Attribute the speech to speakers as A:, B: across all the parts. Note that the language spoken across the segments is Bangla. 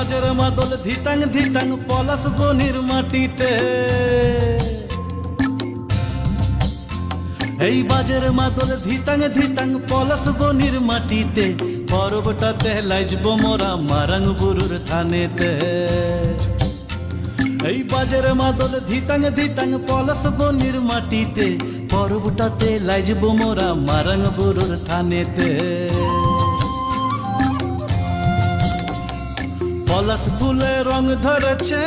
A: বাজার মাদল ধিটাং ধিটাং পলাশ বনির মাটিতে, এই বাজার মাদল ধিটাং ধিটাং পলাশ বনির মাটিতে, পরবটাতে লাইজব মোরা মারাং বুরুর থানেতে। এই বাজার মাদল ধিটাং ধিটাং পলাশ বনির মাটিতে, পরবটাতে লাইজব মোরা মারাং বুরুর থানেতে। পলাশ ফুলে রং ধরেছে।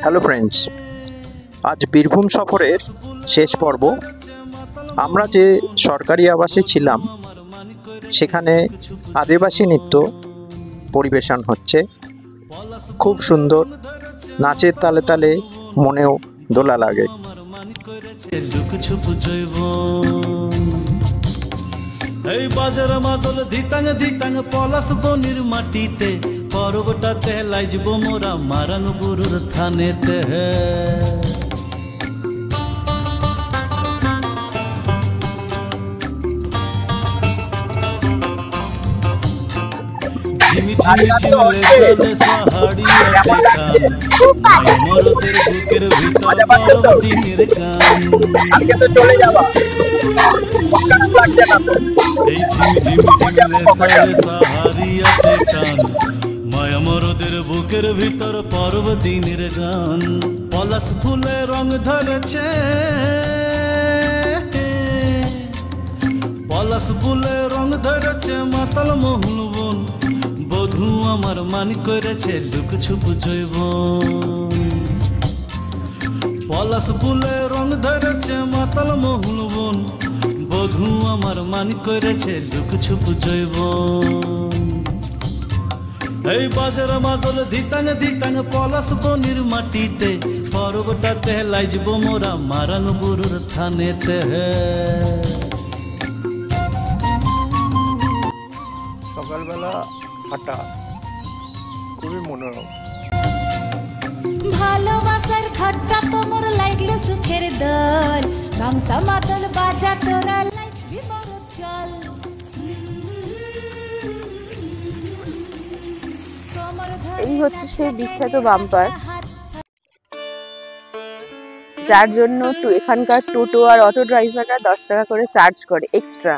B: হ্যালো ফ্রেন্ডস, আজ বীরভূম সফরের শেষ পর্ব। আমরা যে সরকারি আবাসে ছিলাম সেখানে আদিবাসী নৃত্য পরিবেশন হচ্ছে, খুব সুন্দর, নাচের তালে তালে মনেও দোলা লাগে।
A: এই বাজার মাদল ধিটাং ধিটাং পলাশ বনির মাটিতে, পরবটাতে লাইজব মোরা মারাং বুরুর থানেতে। ঝিমি ঝিমি ঝিমলে চলে সাহাড়িয়াতে কান, মরদের বুকের ভিতর বড় দিনের গান। এই ঝিমি ঝিমি ঝিমলে চলে সাহাড়িয়াতে কান, মায়া মরদের বুকের ভিতর পর্ব দিনের গান। পলাশ ফুলে রং ধরেছে, পলাশ ফুলে রং ধরেছে মাতাল মহুল বন, বধূ আমার মান করেছে লুক ছুপ জৈবন। পলাশ ফুলে রং ধরেছে মাতাল মহুল বন, বধূ আমার মান করেছে লুক ছুপ জৈবন। এই বাজার মাদল ধিটাং ধিটাং পলাশ বনির মাটিতে, পরবটাতে লাইজব মোরা মারাং বুরুর থানেতে।
B: সকালবেলা হাঁটা খুবই মনোরম।
C: ভালোবাসার খরচা তোমার লাগলে সুখের দল, গামছা মাদল বাজা তোরা লাইছবি বড় চল।
D: এই হচ্ছে সেই বিখ্যাত বাম্পার, যার জন্য এখানকার টোটো আর অটো ড্রাইভাররা 10 টাকা করে চার্জ করে এক্সট্রা।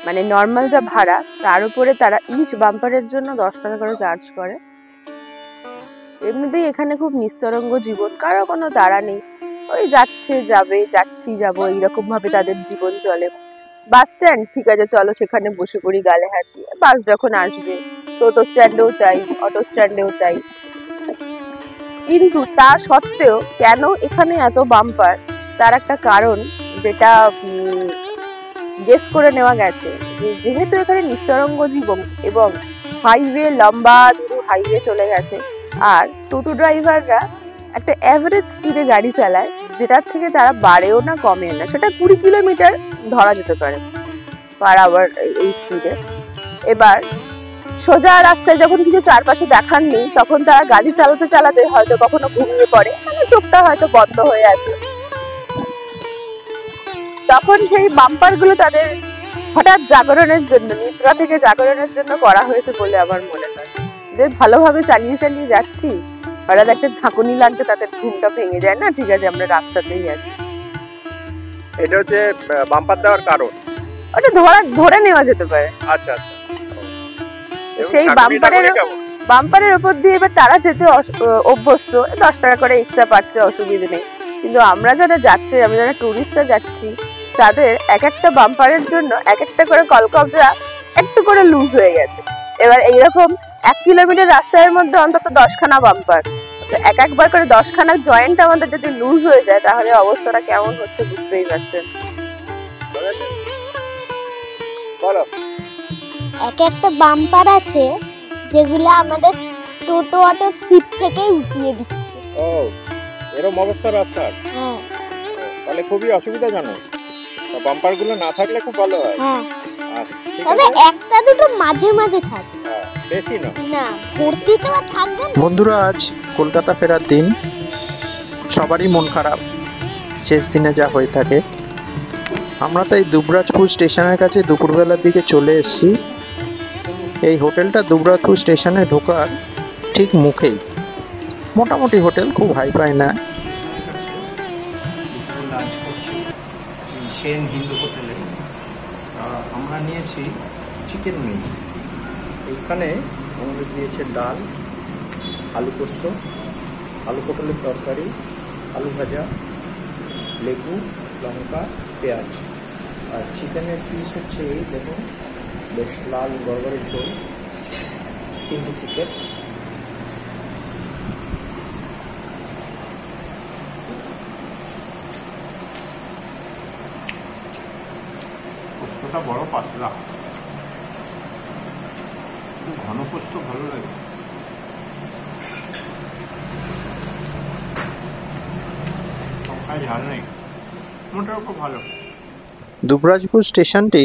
D: মানে নর্মাল যা ভাড়া তার উপরে তারা ইচ বাম্পারের জন্য 10 টাকা করে চার্জ করে। এমনিতেই এখানে খুব নিস্তরঙ্গ জীবন, কারো কোনো তাড়া নেই, ওই যাচ্ছে যাবে, যাচ্ছি যাবো, এইরকম ভাবে তাদের জীবন চলে। বাস স্ট্যান্ড, ঠিক আছে চলো সেখানে বসে পড়ি গালে হাত দিয়ে, বাস যখন আসবে। টোটো স্ট্যান্ডেও তাই, অটো স্ট্যান্ডেও তাই। কিন্তু তা সত্ত্বেও কেন এখানে এত বাম্পার, তার একটা কারণ যেটা গেস করে নেওয়া গেছে, যেহেতু এখানে নিস্তরঙ্গ জীবন এবং হাইওয়ে, লম্বা দূর হাইওয়ে চলে গেছে, আর টোটো ড্রাইভাররা একটা অ্যাভারেজ স্পিডে গাড়ি চালায়, যেটার থেকে তারা বাড়েও না কমেও না, সেটা 20 কিলোমিটার ধরা যেতে পারে পার আওয়ার এই স্পিডে। এবার সোজা রাস্তায় যখন কিছু চারপাশে দেখার নেই, তখন তারা গাড়ি চালাতে চালাতে হয়তো কখনো ঘুমিয়ে পড়ে, মানে চোখটা হয়তো বন্ধ হয়ে আছে। তখন সেই বাম্পার গুলো তাদের হঠাৎ জাগরণের জন্য, নিদ্রা থেকে জাগরণের জন্য করা হয়েছে বলে আমার মনে হয়। যে ভালোভাবে চালিয়ে চালিয়ে যাচ্ছি, হঠাৎ একটা ঝাঁকুনি লাগতে তাদের ঘুমটা ভেঙে যায়, না ঠিক আছে আমরা রাস্তাতেই আছি।
B: এটা হচ্ছে বাম্পার দেওয়ার কারণ,
D: ওটা ধরে নেওয়া যেতে পারে।
B: আচ্ছা আচ্ছা।
D: সেই বাম্পারের উপর দিয়ে এবার তারা যেতে অভ্যস্ত, 10 টাকা করে এক্সট্রা পাচ্ছে, অসুবিধা নেই। কিন্তু আমরা যারা যাচ্ছি, আমরা যারা টুরিস্টরা যাচ্ছি, তাদের এক একটা বাম্পারের জন্য এক একটা করে কলকবজা একটু করে লুজ হয়ে গেছে। এবার এইরকম 1 কিলোমিটার রাস্তার মধ্যে অন্তত 10খানা বাম্পার, তো একবার করে 10খানা জয়েন্ট আমাদের যদি লুজ হয়ে যায়, তাহলে অবস্থাটা কেমন হচ্ছে বুঝতেই পারছেন।
E: এক একটা বাম্পার আছে যেগুলো আমাদের টোটো অটোর সিট থেকেই উঠিয়ে দিচ্ছে।
B: ও, এরকম অবস্থা রাস্তার?
E: হ্যাঁ।
B: তাহলে খুবই অসুবিধাজনক। বাম্পার গুলো না থাকলে খুব ভালো হয়।
E: হ্যাঁ, তবে একটা দুটো মাঝে মাঝে থাকে,
B: বেশি না।
E: না ভর্তি তো আর থাকবে না।
B: বন্ধুরা, আজ কলকাতা ফেরার দিন, সবারই মন খারাপ শেষ দিনে যা হয়ে থাকে। আমরা তাই দুবরাজপুর স্টেশনের কাছে দুপুরবেলার দিকে চলে এসেছি। এই হোটেলটা দুবরাজপুর স্টেশনে ঢোকার ঠিক মুখেই। মোটামুটি হোটেল, খুব হাইফাই না।
F: লাঞ্চ করছি এই সেন হিন্দু হোটেলে। আমরা নিয়েছি চিকেন মিল। এইখানে আমাদের দিয়েছে ডাল, আলু পোস্ত, আলু পটলের তরকারি, আলু ভাজা, লেবু, লঙ্কা, পেঁয়াজ। আর চিকেনের পিস হচ্ছে এই দেখুন, বেশ লাল গড়গড়ে ঝোল, 3টে চিকেন। পোস্তটা বড় পাতলা, খুব ঘন পোস্ত ভালো লাগে। ঝাল নেই, মোটাও খুব ভালো।
B: দুবরাজপুর স্টেশনটি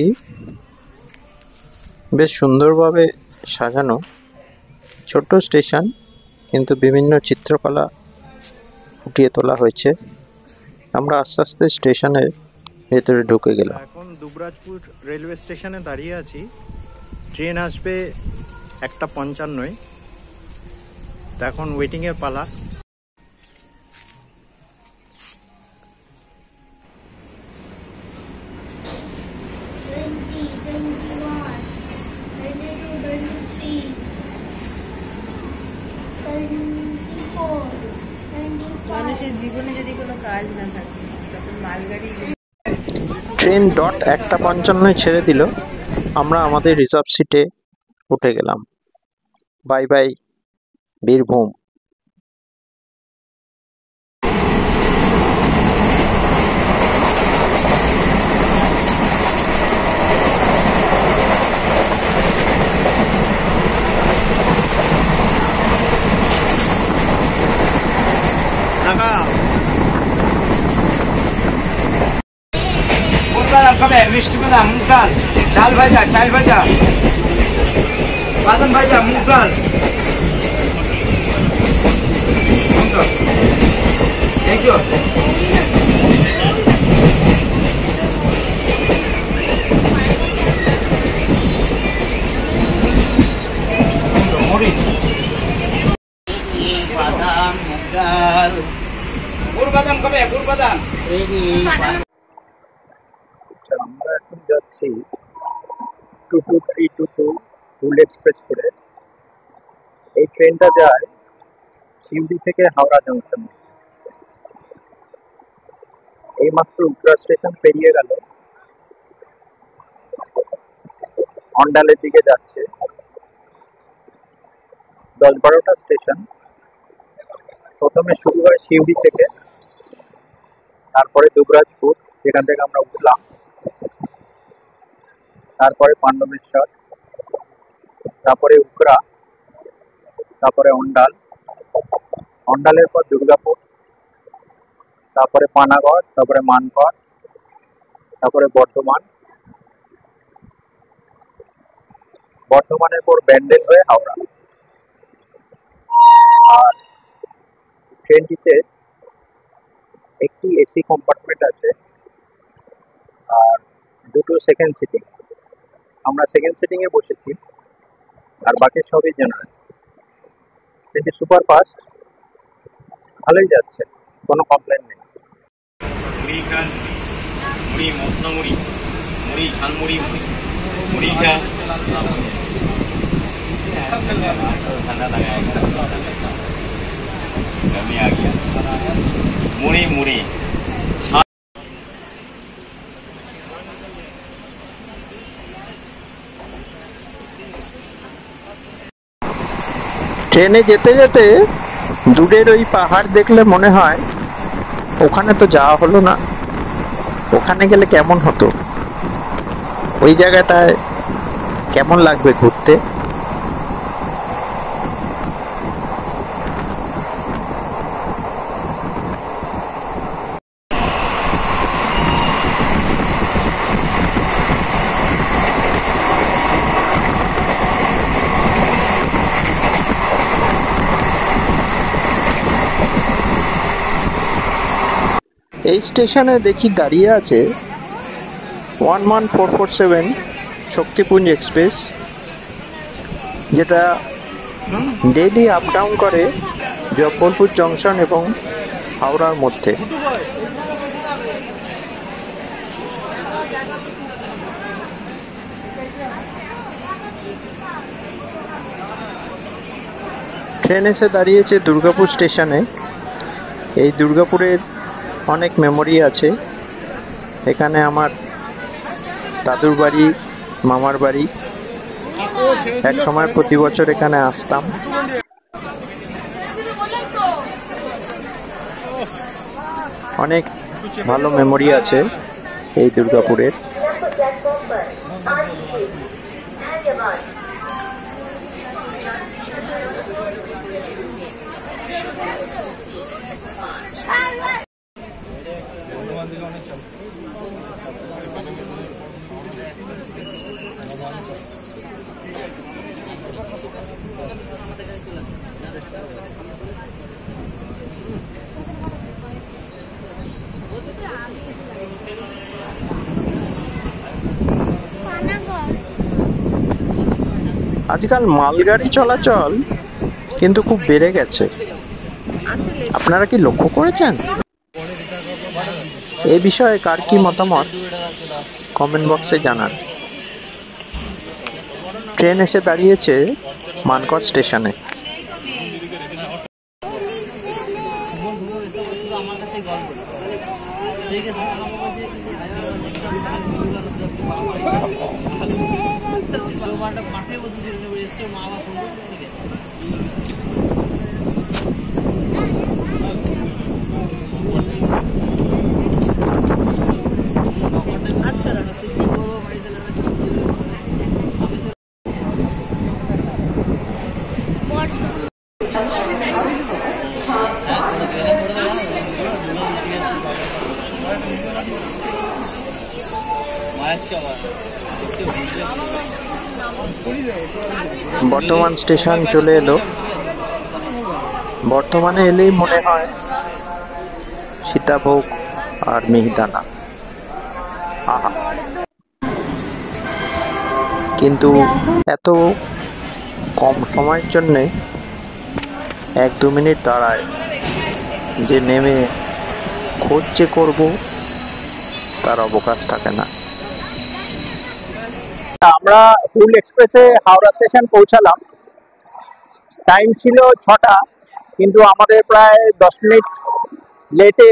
B: বেশ সুন্দরভাবে সাজানো। ছোট্ট স্টেশন, কিন্তু বিভিন্ন চিত্রকলা ফুটিয়ে তোলা হয়েছে। আমরা আস্তে আস্তে স্টেশনের ভেতরে ঢুকে গেলাম।
F: এখন দুবরাজপুর রেলওয়ে স্টেশনে দাঁড়িয়ে আছি। ট্রেন আসবে 1:55। এখন ওয়েটিংয়ের পালা।
D: মানুষের জীবনে যদি কোনো কাজ না থাকে তখন মালগাড়ি।
B: ট্রেন 1:55 ছেড়ে দিল। আমরা আমাদের রিজার্ভ সিটে উঠে গেলাম। Bye bye Birbhum.
F: মিষ্টি বাদাম, মুগ ডাল, ডাল ভাজা, চাল ভাজা, বাদাম ভাজা, মুগ ডাল। Thank you. বাদাম, মুগ ডাল, গুড় বাদাম খাবে? গুড় বাদাম
B: আমরা এখন যাচ্ছি 22322 হুল এক্সপ্রেস করে। এই ট্রেনটা যায় শিউড়ি থেকে হাওড়া জংশন। এইমাত্র উত্তরা স্টেশন পেরিয়ে গেল, অন্ডালের দিকে যাচ্ছে। 10-12টা স্টেশন। প্রথমে শুরু হয় শিউড়ি থেকে, তারপরে দুবরাজপুর, যেখান থেকে আমরা উঠলাম, তারপরে পাণ্ডবেশ্বর, তারপরে উকরা, তারপরে অন্ডাল, অন্ডালের পর দুর্গাপুর, তারপরে পানাগড়, তারপরে মানকড়, তারপরে বর্ধমান, বর্ধমানের পর ব্যান্ডেল হয়ে হাওড়া। আর ট্রেনটিতে একটি এসি কম্পার্টমেন্ট আছে আর 2টো সেকেন্ড সিটিং। আমরা সেকেন্ড সিটিংয়ে বসেছি, আর বাকি সবই জেনারেল। ট্রেনটি সুপার ফাস্ট, ভালোই যাচ্ছে, কোনো কমপ্লেন নেই।
G: মুড়ি খান, মুড়ি, মশলা মুড়ি, মুড়ি ঝালমুড়ি, মুড়ি খান। ठंडा लगा गर्मी आ गया। मुड़ी मुड़ी
B: ট্রেনে যেতে যেতে দূরের ওই পাহাড় দেখলে মনে হয় ওখানে তো যাওয়া হলো না, ওখানে গেলে কেমন হতো, ওই জায়গাটায় কেমন লাগবে ঘুরতে। এই স্টেশনে দেখি দাঁড়িয়ে আছে 11447 শক্তিপুঞ্জ এক্সপ্রেস, যেটা ডেইলি আপ ডাউন করে জব্বলপুর জংশন এবং হাওড়ার মধ্যে। ট্রেন এসে দাঁড়িয়েছে দুর্গাপুর স্টেশনে। এই দুর্গাপুরের অনেক মেমোরি আছে। এখানে আমার দাদুর বাড়ি, মামার বাড়ি। এক সময় প্রতি বছর এখানে আসতাম। অনেক ভালো মেমোরি আছে এই দুর্গাপুরের। আজকাল মালগাড়ি চলাচল কিন্তু খুব বেড়ে গেছে। আপনারা কি লক্ষ্য করেছেন? এই বিষয়ে কার কি মতামত কমেন্ট বক্সে জানান। ট্রেন এসে দাঁড়িয়েছে মানকড় স্টেশনে। বর্ধমান স্টেশন চলে এলো। বর্ধমানে এলেই মনে হয় সীতাভোগ আর মিহিদানা। আহা, কিন্তু এত কম সময়ের জন্যে 1-2 মিনিট দাঁড়ায় যে নেমে খোঁজ যে করবো তার অবকাশ থাকে না। আমরা হুল এক্সপ্রেসে হাওড়া স্টেশন পৌঁছালাম। টাইম ছিল 6টা, কিন্তু আমাদের প্রায় 10 মিনিট লেটে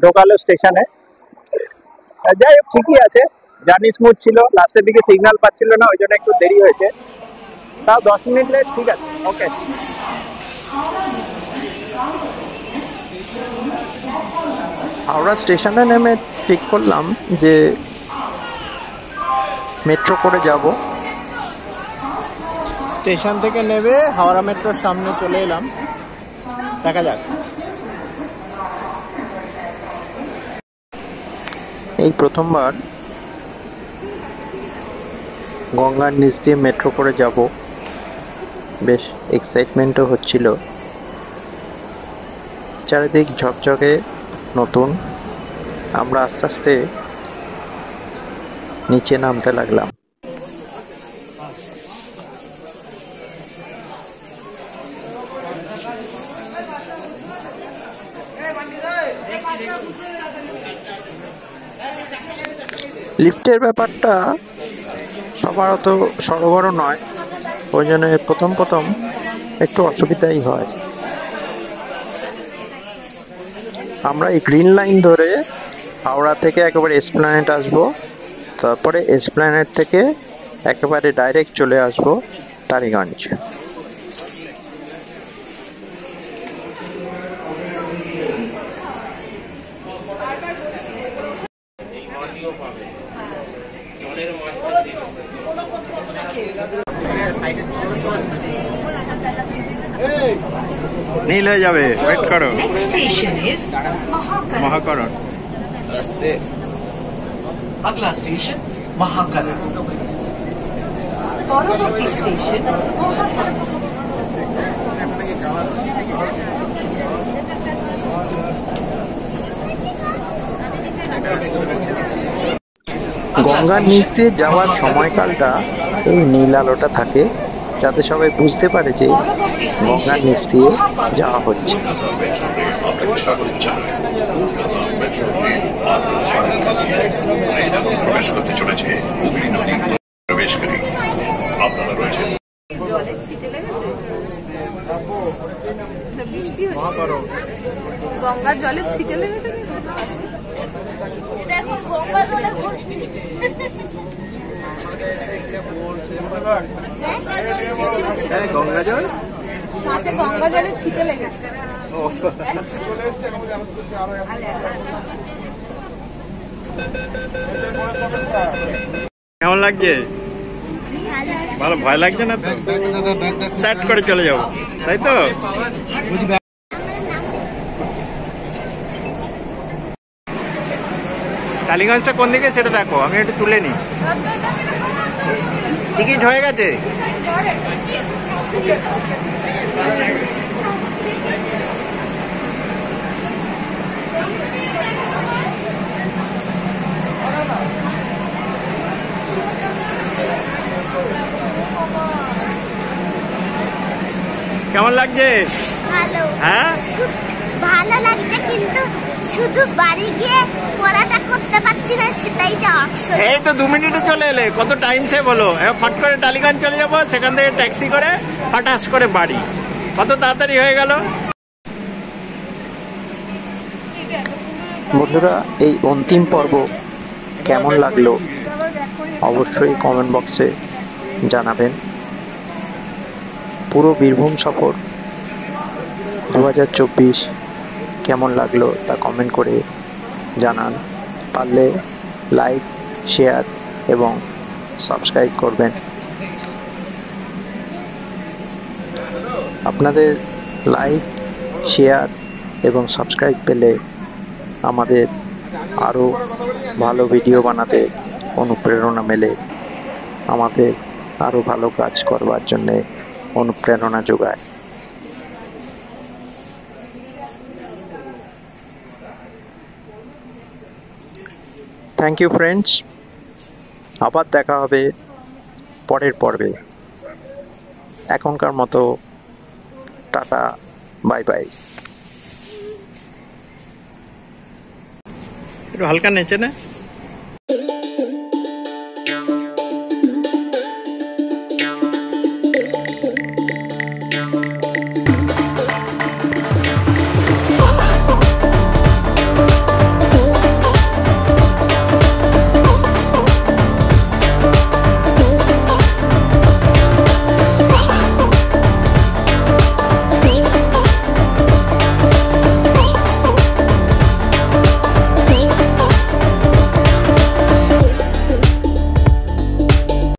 B: ঢোকালো স্টেশনে। যাই হোক, ঠিকই আছে, জার্নি স্মুথ ছিল। লাস্টের দিকে সিগন্যাল পাচ্ছিল না, ওই জন্য একটু দেরি হয়েছে। তাও 10 মিনিট লেট, ঠিক আছে, ওকে। হাওড়া স্টেশনে নেমে ঠিক করলাম যে মেট্রো করে যাব। স্টেশন থেকে নেমে হাওড়া মেট্রোর সামনে চলে এলাম। দেখা যাক। এই প্রথমবার গঙ্গার নিচ দিয়ে মেট্রো করে যাব। বেশ এক্সাইটমেন্টও হচ্ছিল। চারিদিক ঝকঝকে নতুন। আমরা আস্তে আস্তে নিচে নামতে লাগলাম। লিফটের ব্যাপারটা সবার অত সরবরাহ নয়, ওই জন্য প্রথম প্রথম একটু অসুবিধাই হয়। আমরা এই গ্রিন লাইন ধরে হাওড়া থেকে একেবারে এসপ্ল্যানেড আসবো, তারপরে এসপ্ল্যানেড থেকে একেবারে ডাইরেক্ট চলে আসবো টালিগঞ্জ। নীল হয়ে যাবে, ওয়েট করো। মহাকরণ।
H: अगला स्टेशन महाकरण। পরবর্তী স্টেশন
B: গঙ্গার নিচ দিয়ে যাওয়ার সময়কালটা এই নীল আলোটা থাকে, যাতে সবাই বুঝতে পারে যে গঙ্গার নিচ দিয়ে যাওয়া হচ্ছে।
I: আপনাকে স্বাগত জানাই। কলকাতা মেট্রো রেল মাত্র 6 মিনিট ট্রেন এখন প্রবেশ করতে চলেছে হুগলি নদীর প্রবেশকারী। আপনারা রয়েছেন
D: জলে ছিটে লেগেছে, বৃষ্টি হচ্ছে, গঙ্গার জলে ছিটে লেগেছে।
E: দেখো গঙ্গা জলে
F: গঙ্গা জল
D: কাছে গঙ্গা জলে ছিটে লেগেছে।
F: কেমন লাগছে? ভালো ভয় লাগছে না তো? সেট করে চলে যাবো, তাই তো? টালিগঞ্জটা কোন দিকে সেটা দেখো, আমি একটু তুলে নিই। টিকিট হয়ে গেছে? কেমন লাগছে?
E: ভালো,
F: হ্যাঁ
E: ভালো লাগছে, কিন্তু শুধু বাড়ি গিয়ে পড়াটা করতে পারছি না, সেটাই যা অপশন।
F: এই তো 2 মিনিটে চলে এলে, কত টাইম সেভ হলো। ফট করে টালিগঞ্জ চলে যাবো, সেখান থেকে ট্যাক্সি করে হঠাৎ করে বাড়ি, কত তাড়াতাড়ি হয়ে গেল।
B: বন্ধুরা, এই অন্তিম পর্ব কেমন লাগলো অবশ্যই কমেন্ট বক্সে জানাবেন। পুরো বীরভূম সফর 2024 কেমন লাগলো তা কমেন্ট করে জানান। পারলে লাইক, শেয়ার এবং সাবস্ক্রাইব করবেন। আপনাদের লাইক, শেয়ার এবং সাবস্ক্রাইব পেলে আমাদের আরও ভালো ভিডিও বানাতে অনুপ্রেরণা মেলে, আমাদের আরও ভালো কাজ করবার জন্যে অনুপ্রেরণা যোগায়। থ্যাংক ইউ ফ্রেন্ডস, আবার দেখা হবে পরের পর্বে। এখনকার মতো টাটা, বাই বাই।
F: একটু হালকা নেচে না?